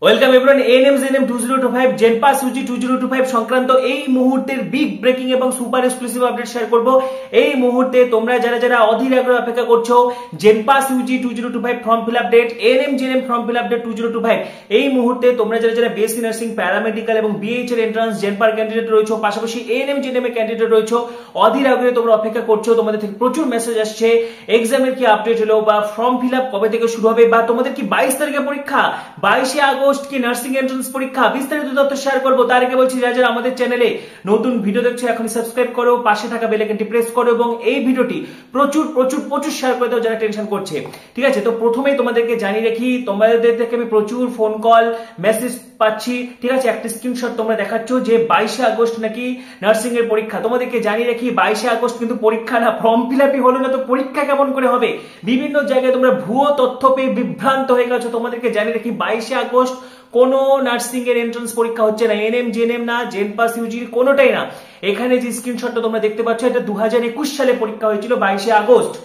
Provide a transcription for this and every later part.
Welcome everyone. ANM GNM 2025 JENPAS UG 2025 সংক্রান্ত এই মুহূর্তের বিগ ব্রেকিং এবং সুপার এক্সক্লুসিভ আপডেট শেয়ার করব। এই মুহূর্তে তোমরা যারা অধীর আগ্রহে অপেক্ষা করছো JENPAS UG 2025 form fill up date, ANM GNM form fill up date 2025, এই মুহূর্তে তোমরা যারা বিএসসি নার্সিং, প্যারামেডিক্যাল এবং বিএইচ এর এন্ট্রান্স জেনপার ক্যান্ডিডেট রয়েছো, পাশাপাশি এএনএম জেএনএম এর ক্যান্ডিডেট রয়েছো, অধীর আগ্রহে তোমরা অপেক্ষা করছো। তোমাদের থেকে প্রচুর মেসেজ আসছে এক্সামের কি আপডেট হলো, বা ফর্ম ফিল আপ কবে থেকে শুরু হবে, বা তোমাদের কি 22 তারিখে পরীক্ষা, 22 আগস্ট কি নার্সিং এন্ট্রান্স পরীক্ষা, বিস্তারিত তথ্য শেয়ার করব। তার আগে বলছি যারা আমাদের চ্যানেলে নতুন ভিডিও দেখছো এখনই সাবস্ক্রাইব করো, পাশে থাকা বেল আইকনটি প্রেস করো এবং এই ভিডিওটি প্রচুর প্রচুর প্রচুর শেয়ার করে দাও যারা টেনশন করছে। ঠিক আছে, তো প্রথমেই তোমাদেরকে জানিয়ে রাখি, তোমাদের থেকে আমি প্রচুর ফোন কল মেসেজ পাচ্ছি। ঠিক আছে, একটা স্ক্রিনশট তোমরা দেখাচ্ছ যে 22 আগস্ট নাকি নার্সিং এর পরীক্ষা। তোমাদেরকে জানিয়ে রাখি 22 আগস্ট কিন্তু পরীক্ষা না, ফর্ম ফিল আপই হলো না, তো পরীক্ষা কেমন করে হবে? বিভিন্ন জায়গায় তোমরা ভুয়ো তথ্য পেয়ে বিভ্রান্ত হয়ে গেছো। তোমাদেরকে জানিয়ে রাখি 22 আগস্ট কোনো নার্সিং এর এন্ট্রান্স পরীক্ষা হচ্ছে না, এএনএম জেএনএম না, জেনপাস ইউজি কোনোটাই না। এখানে যে স্ক্রিনশটটা তোমরা দেখতে পাচ্ছ এটা 2021 সালে পরীক্ষা হয়েছিল 22 আগস্ট।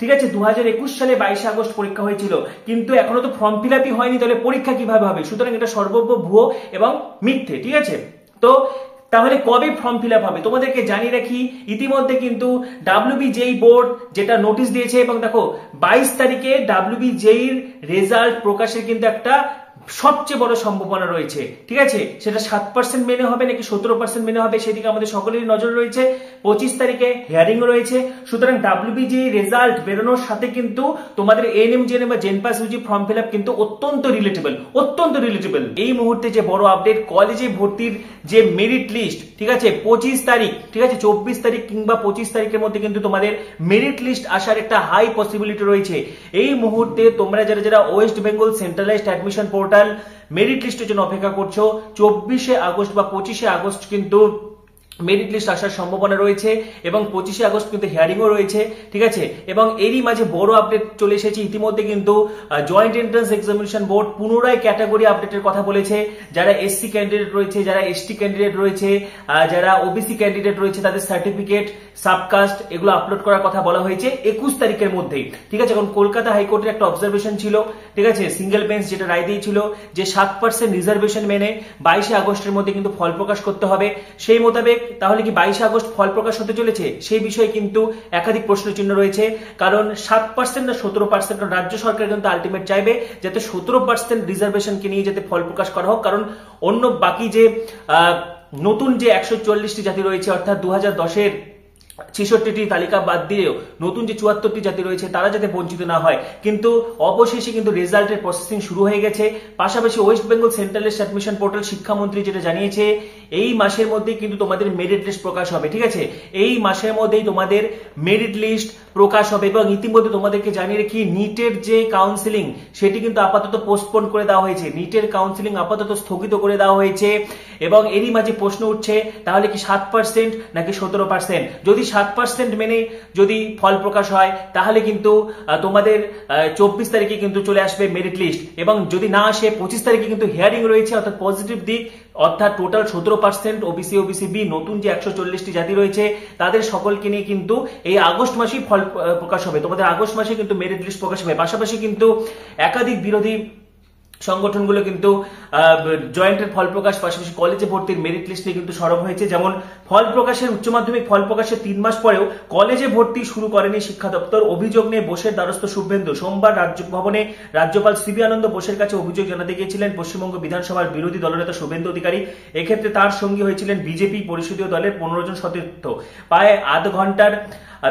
ঠিক আছে, 2021 সালে 22 আগস্ট পরীক্ষা হয়েছিল, কিন্তু এখনো তো ফর্ম ফিল আপই হয়নি, তাহলে পরীক্ষা কিভাবে হবে? সুতরাং এটা সর্বব্য ভুয়ো এবং মিথ্যে। ঠিক আছে, তো তাহলে কবে ফর্ম ফিল আপ হবে? তোমাদেরকে জানিয়ে রাখি ইতিমধ্যে কিন্তু ডাব্লিউবিজেই বোর্ড যেটা নোটিশ দিয়েছে, এবং দেখো 22 তারিখে ডাব্লিউবিজেই রেজাল্ট প্রকাশের কিন্তু একটা সবচেয়ে বড় সম্ভাবনা রয়েছে। ঠিক আছে, সেটা 7% মেনে হবে নাকি 17% মেনে হবে, সেদিকে আমাদের সকলেরই নজর রয়েছে। 25 তারিখে হিয়ারিং রয়েছে। সুতরাং ডাব্লিউবিজেই রেজাল্ট বেরোনোর সাথে কিন্তু তোমাদের এএনএম জেএনএম বা জেনপাস ইউজি ফর্ম ফিল আপ কিন্তু অত্যন্ত রিলেটেবল। এই মুহূর্তে যে বড় আপডেট, কলেজে ভর্তির যে মেরিট লিস্ট, ঠিক আছে 25 তারিখ, ঠিক আছে 24 তারিখ কিংবা 25 তারিখের মধ্যে কিন্তু তোমাদের মেরিট লিস্ট আসার একটা হাই পসিবিলিটি রয়েছে। এই মুহূর্তে তোমরা যারা West Bengal centralised admission portal merit লিস্টের জন্য অপেক্ষা করছো, 24 আগস্ট বা 25 আগস্ট কিন্তু মেরিট লিস্ট আসার সম্ভাবনা রয়েছে, এবং 25 আগস্ট কিন্তু হিয়ারিংও রয়েছে। ঠিক আছে, এবং এরই মাঝে বড় আপডেট চলে এসেছে। ইতিমধ্যে কিন্তু জয়েন্ট এন্ট্রান্স এক্সামিনেশন বোর্ড পুনরায় ক্যাটাগরি আপডেটের কথা বলেছে। যারা এসসি ক্যান্ডিডেট রয়েছে, যারা এসটি ক্যান্ডিডেট রয়েছে, যারা ওবিসি ক্যান্ডিডেট রয়েছে, তাদের সার্টিফিকেট, সাবকাস্ট এগুলো আপলোড করার কথা বলা হয়েছে 21 তারিখের মধ্যেই। ঠিক আছে, এখন কলকাতা হাইকোর্টের একটা অবজারভেশন ছিল, ঠিক আছে সিঙ্গেল বেঞ্চ যেটা রায় দিয়েছিল যে 7% রিজার্ভেশন মেনে 22 আগস্টের মধ্যে কিন্তু ফল প্রকাশ করতে হবে। সেই মোতাবেক তাহলে কি 22 আগস্ট ফল প্রকাশ হতে চলেছে? সেই বিষয়ে কিন্তু একাধিক প্রশ্নচিহ্ন রয়েছে, কারণ 7% না 17%, কারণ রাজ্য সরকার কিন্তু আলটিমেট চাইবে যাতে 17% রিজার্ভেশনকে নিয়ে যাতে ফল প্রকাশ করা হোক, কারণ অন্য বাকি যে নতুন যে 140টি জাতি রয়েছে, অর্থাৎ 2010-এর 66টি তালিকা বাদ দিয়েও নতুন যে 74টি জাতি রয়েছে তারা যাতে বঞ্চিত না হয়। কিন্তু অবশেষে কিন্তু রেজাল্টের প্রসেসিং শুরু হয়ে গেছে। পাশাপাশি West Bengal centralised admission portal শিক্ষামন্ত্রী যেটা জানিয়েছে এই মাসের মধ্যেই কিন্তু তোমাদের মেরিট লিস্ট প্রকাশ হবে। ঠিক আছে, এই মাসের মধ্যেই তোমাদের মেরিট লিস্ট প্রকাশ হবে। এবং ইতিমধ্যে তোমাদেরকে জানিয়ে রাখি নিটের যে কাউন্সিলিং সেটি কিন্তু আপাতত পোস্টপোন করে দেওয়া হয়েছে, নিটের কাউন্সিলিং আপাতত স্থগিত করে দেওয়া হয়েছে। এবং এরই মাঝে প্রশ্ন উঠছে তাহলে কি 7% নাকি 17%? যদি 7% মেনে যদি ফল প্রকাশ হয় তাহলে কিন্তু তোমাদের 24 তারিখে কিন্তু চলে আসবে মেরিট লিস্ট, এবং যদি না আসে 25 তারিখে কিন্তু হিয়ারিং রয়েছে। অর্থাৎ পজিটিভ দিক, অর্থাৎ টোটাল 17% ওবিসি বি নতুন যে 140টি জাতি রয়েছে তাদের সকলকে নিয়ে কিন্তু এই আগস্ট মাসেই ফল প্রকাশ হবে। তোমাদের আগস্ট মাসে কিন্তু মেরিট লিস্ট প্রকাশ হবে। পাশাপাশি কিন্তু একাধিক বিরোধী সংগঠনগুলো কিন্তু জয়েন্টের ফল প্রকাশ, পাশাপাশি কলেজে ভর্তির মেরিট লিস্ট নিয়ে কিন্তু সরব হয়েছে। যেমন ফল প্রকাশের, উচ্চ মাধ্যমিক ফল প্রকাশের 3 মাস পরেও কলেজে ভর্তি শুরু করেনি শিক্ষা দপ্তর, অভিযোগ নিয়ে বোসের দ্বারস্থ শুভেন্দু। সোমবার রাজভবনে রাজ্যপাল সিবি আনন্দ বোসের কাছে অভিযোগ জানাতে গিয়েছিলেন পশ্চিমবঙ্গ বিধানসভার বিরোধী দলনেতা শুভেন্দু অধিকারী। এক্ষেত্রে তার সঙ্গী হয়েছিলেন বিজেপি পরিষদীয় দলের 15 জন সতীর্থ। প্রায় আধ ঘন্টার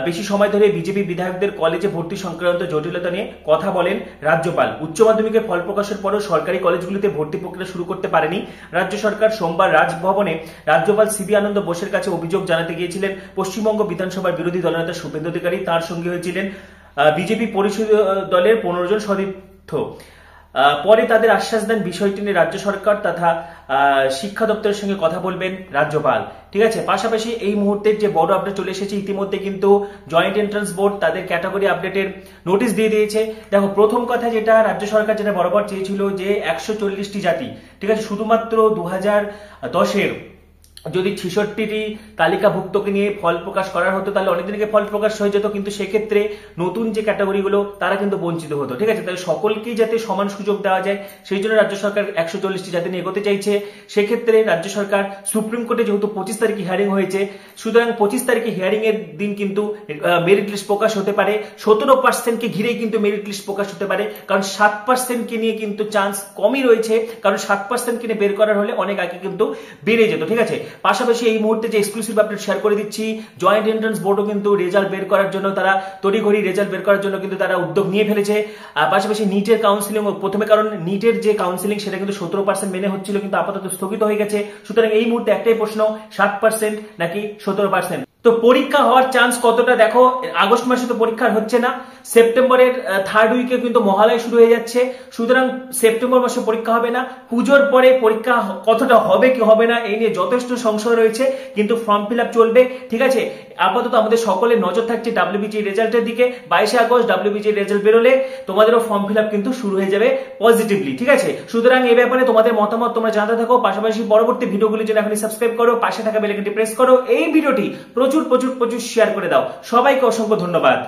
বেশি সময় ধরে বিজেপি বিধায়কদের কলেজে ভর্তি সংক্রান্ত জটিলতা নিয়ে কথা বলেন রাজ্যপাল। উচ্চ মাধ্যমিকের ফল প্রকাশের পরেও সরকারি কলেজগুলিতে ভর্তি প্রক্রিয়া শুরু করতে পারেনি রাজ্য সরকার। সোমবার রাজভবনে রাজ্যপাল সিবি আনন্দ বোসের কাছে অভিযোগ জানাতে গিয়েছিলেন পশ্চিমবঙ্গ বিধানসভার বিরোধী দলনেতা শুভেন্দু অধিকারী। তার সঙ্গে হয়েছিলেন বিজেপি পরিষদীয় দলের 15 জন সতীর্থ। পরে তাদের আশ্বাস দেন বিষয়টি নিয়ে রাজ্য সরকার তথা শিক্ষা দপ্তরের সঙ্গে কথা বলবেন রাজ্যপাল। ঠিক আছে, পাশাপাশি এই মুহূর্তের যে বড় আপডেট চলে এসেছে, ইতিমধ্যে কিন্তু জয়েন্ট এন্ট্রান্স বোর্ড তাদের ক্যাটাগরি আপডেটের নোটিশ দিয়ে দিয়েছে। দেখো, প্রথম কথা যেটা রাজ্য সরকার যেটা বরাবর চেয়েছিল যে 140টি জাতি, ঠিক আছে শুধুমাত্র 2010-এর যদি 66টি তালিকাভুক্তকে নিয়ে ফল প্রকাশ করার হতো তাহলে অনেকদিনকে ফল প্রকাশ হয়ে যেত, কিন্তু সেক্ষেত্রে নতুন যে ক্যাটাগরিগুলো তারা কিন্তু বঞ্চিত হতো। ঠিক আছে, তাহলে সকলকেই যাতে সমান সুযোগ দেওয়া যায় সেই জন্য রাজ্য সরকার 140টি যাতে নিয়ে এগোতে চাইছে। সেক্ষেত্রে রাজ্য সরকার সুপ্রিম কোর্টে যেহেতু 25 তারিখে হিয়ারিং হয়েছে, সুতরাং 25 তারিখে হিয়ারিং এর দিন কিন্তু মেরিট লিস্ট প্রকাশ হতে পারে। 17% কে ঘিরেই কিন্তু মেরিট লিস্ট প্রকাশ হতে পারে, কারণ 7% কে নিয়ে কিন্তু চান্স কমই রয়েছে, কারণ 7% কে নিয়ে বের করার হলে অনেক আগে কিন্তু বেড়ে যেত। ঠিক আছে, পাশাপাশি এই মুহূর্তে যে এক্সক্লুসিভ আপডেট শেয়ার করে দিচ্ছি, জয়েন্ট এন্ট্রান্স বোর্ডও কিন্তু রেজাল্ট বের করার জন্য তারা তড়িঘড়ি রেজাল্ট বের করার জন্য কিন্তু তারা উদ্যোগ নিয়ে ফেলেছে। আর পাশাপাশি নিটের কাউন্সিলিং প্রথমে, কারণ নিটের যে কাউন্সিলিং সেটা কিন্তু 17% মেনে হচ্ছিল, কিন্তু আপাতত স্থগিত হয়ে গেছে। সুতরাং এই মুহূর্তে একটাই প্রশ্ন, 7% নাকি 17%? তো পরীক্ষা হওয়ার চান্স কতটা দেখো, আগস্ট মাসে তো পরীক্ষা হচ্ছে না, সেপ্টেম্বরের 3rd উইকে কিন্তু মহালয়া শুরু হয়ে যাচ্ছে, সুতরাং সেপ্টেম্বর মাসে পরীক্ষা হবে না। পুজোর পরে পরীক্ষা কতটা হবে কি হবে না এই নিয়ে যথেষ্ট সংশয় রয়েছে, কিন্তু ফর্ম ফিল আপ চলবে। ঠিক আছে, আপাতত আমাদের সকলের নজর থাকছে WBGE রেজাল্টের দিকে। 22 আগস্ট WBGE রেজাল্ট বেরোলে তোমাদেরও ফর্ম ফিল আপ কিন্তু শুরু হয়ে যাবে পজিটিভলি। ঠিক আছে, সুতরাং এই ব্যাপারে তোমাদের মতামত তোমরা জানাতে থাকো, পাশাপাশি পরবর্তী ভিডিওগুলির জন্য এখনই সাবস্ক্রাইব করো, পাশে থাকা বেল আইকনটি প্রেস করো, এই ভিডিওটি প্রচুর শেয়ার করে দাও। সবাইকে অসংখ্য ধন্যবাদ।